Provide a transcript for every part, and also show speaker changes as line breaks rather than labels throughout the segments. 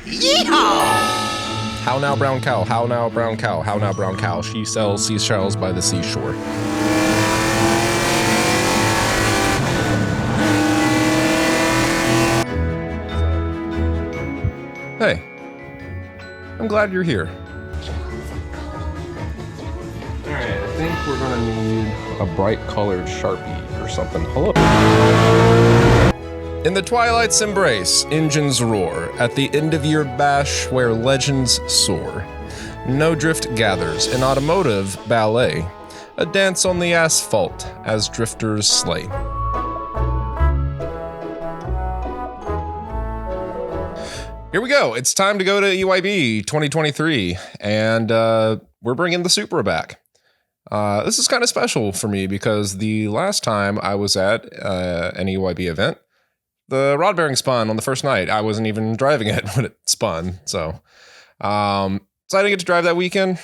Yeehaw!
How now, brown cow? How now, brown cow? How now, brown cow? She sells seashells by the seashore. Hey, I'm glad you're here. Alright, I think we're gonna need a bright colored Sharpie or something. Hello. In the twilight's embrace, engines roar. At the end-of-year bash where legends soar. NODRFT gathers, an automotive ballet. A dance on the asphalt as drifters slay. Here we go. It's time to go to EYB 2023, and we're bringing the Supra back. This is kind of special for me because the last time I was at an EYB event, the rod bearing spun on the first night. I wasn't even driving it when it spun, so I didn't get to drive that weekend.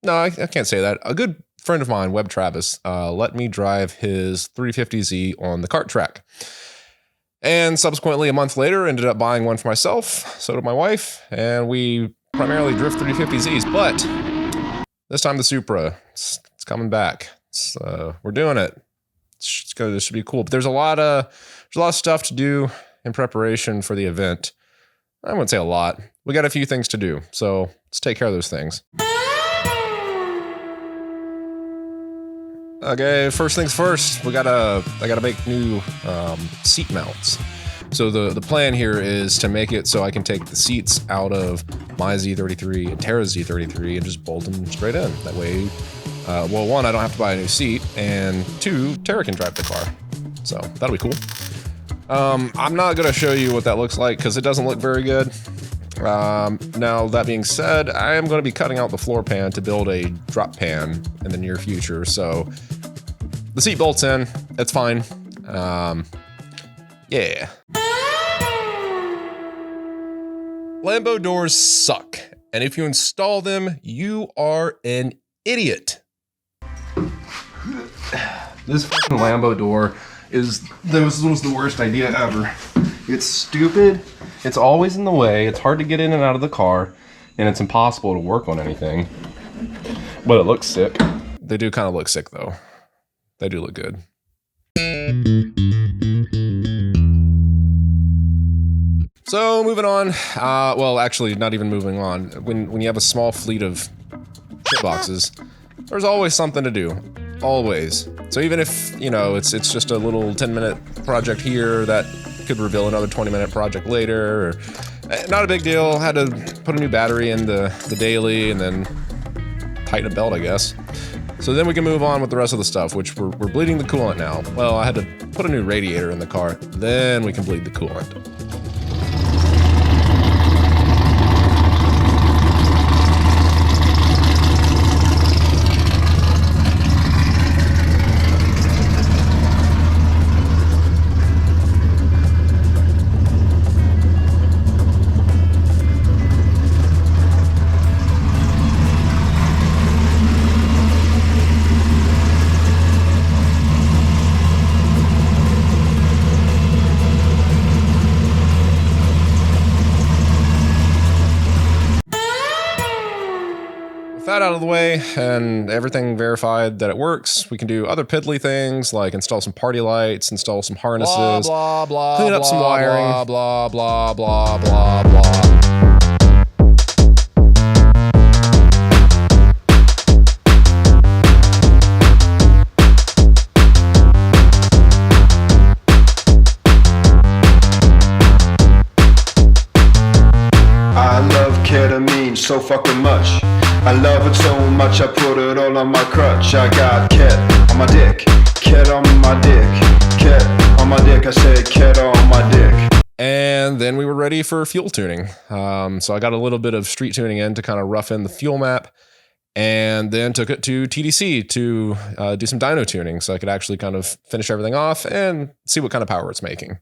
No, I can't say that. A good friend of mine, Webb Travis, let me drive his 350Z on the kart track. And subsequently, a month later, ended up buying one for myself. So did my wife. And we primarily drift 350Zs. But this time the Supra, it's coming back. We're doing it. This should be cool. But there's a lot of stuff to do in preparation for the event. I wouldn't say a lot. We got a few things to do. So let's take care of those things. Okay, first things first, I gotta make new seat mounts. So the plan here is to make it so I can take the seats out of my Z33 and Tara's Z33 and just bolt them straight in. That way, well, one, I don't have to buy a new seat, and two, Tara can drive the car. So that'll be cool. I'm not gonna show you what that looks like because it doesn't look very good. Now, that being said, I am going to be cutting out the floor pan to build a drop pan in the near future, so the seat bolts in, it's fine. Yeah. Lambo doors suck, and if you install them, you are an idiot. This fucking Lambo door was the worst idea ever. It's stupid. It's always in the way. It's hard to get in and out of the car, and it's impossible to work on anything. But it looks sick. They do kind of look sick, though. They do look good. So moving on. Well, actually, not even moving on. When you have a small fleet of shit boxes, there's always something to do. Always. So even if, you know, it's just a little 10-minute project here that could reveal another 20-minute project later, or, not a big deal. Had to put a new battery in the daily and then tighten a belt, I guess. So then we can move on with the rest of the stuff, which we're bleeding the coolant now. Well, I had to put a new radiator in the car, then we can bleed the coolant. That out of the way and everything verified that it works, we can do other piddly things like install some party lights, install some harnesses, clean up some wiring, blah, blah, blah, blah, blah.
I love ketamine so fucking much. I love it so much I put it all on my crutch. I got ket on my dick, ket on my dick, ket on my dick. I said ket on my dick.
And then we were ready for fuel tuning. So I got a little bit of street tuning in to kind of rough in the fuel map, and then took it to TDC to do some dyno tuning so I could actually kind of finish everything off and see what kind of power it's making.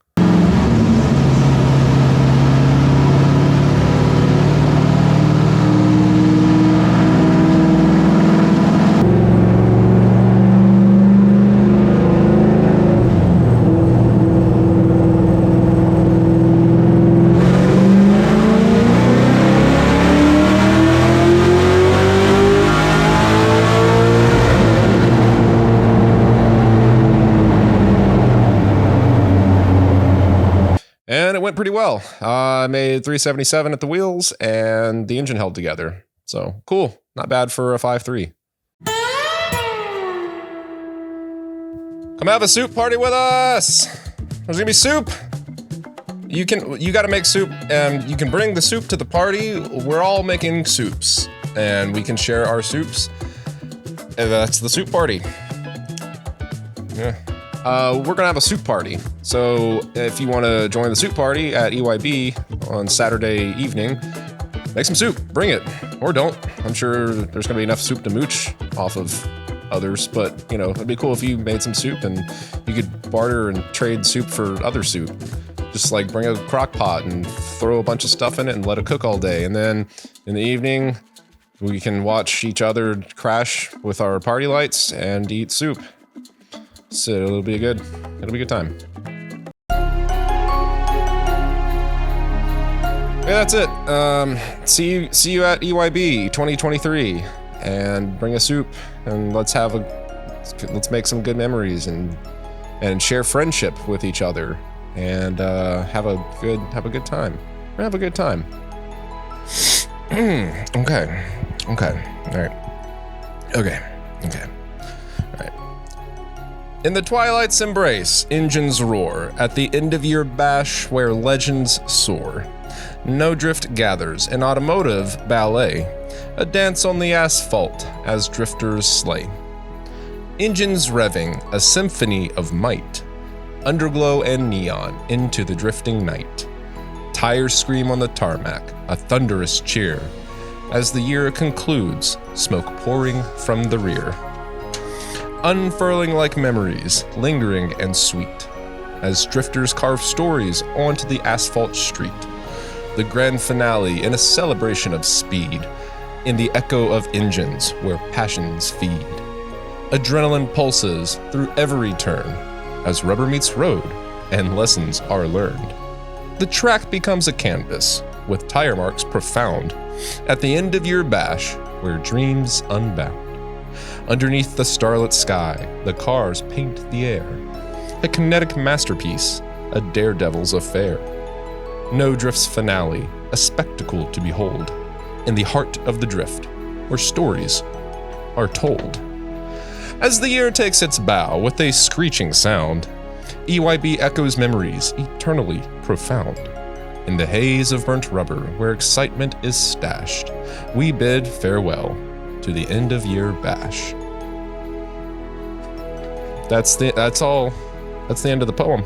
well. I made 377 at the wheels and the engine held together. So cool. Not bad for a 5.3. Come have a soup party with us. There's gonna be soup. You got to make soup, and you can bring the soup to the party. We're all making soups, and we can share our soups. And that's the soup party. Yeah. We're gonna have a soup party. So if you want to join the soup party at EYB on Saturday evening, make some soup. Bring it, or don't. I'm sure there's gonna be enough soup to mooch off of others, but you know, it'd be cool if you made some soup and you could barter and trade soup for other soup. Just like bring a crock pot and throw a bunch of stuff in it and let it cook all day. And then in the evening, we can watch each other crash with our party lights and eat soup. So it'll be a good time. Yeah, that's it. See you at EYB 2023, and bring a soup, and let's make some good memories and share friendship with each other. And have a good time. Have a good time. Okay. All right. In the twilight's embrace, engines roar at the end-of-year bash where legends soar. NODRFT gathers an automotive ballet, a dance on the asphalt as drifters slay. Engines revving, a symphony of might. Underglow and neon into the drifting night. Tires scream on the tarmac, a thunderous cheer. As the year concludes, smoke pouring from the rear. Unfurling like memories, lingering and sweet. As drifters carve stories onto the asphalt street. The grand finale in a celebration of speed. In the echo of engines where passions feed. Adrenaline pulses through every turn. As rubber meets road and lessons are learned. The track becomes a canvas with tire marks profound at the end of your bash where dreams unbound. Underneath the starlit sky, the cars paint the air. A kinetic masterpiece, a daredevil's affair. NODRFT's finale, a spectacle to behold. In the heart of the drift, where stories are told. As the year takes its bow with a screeching sound, EYB echoes memories eternally profound. In the haze of burnt rubber where excitement is stashed, we bid farewell to the end-of-year bash. That's the end of the poem.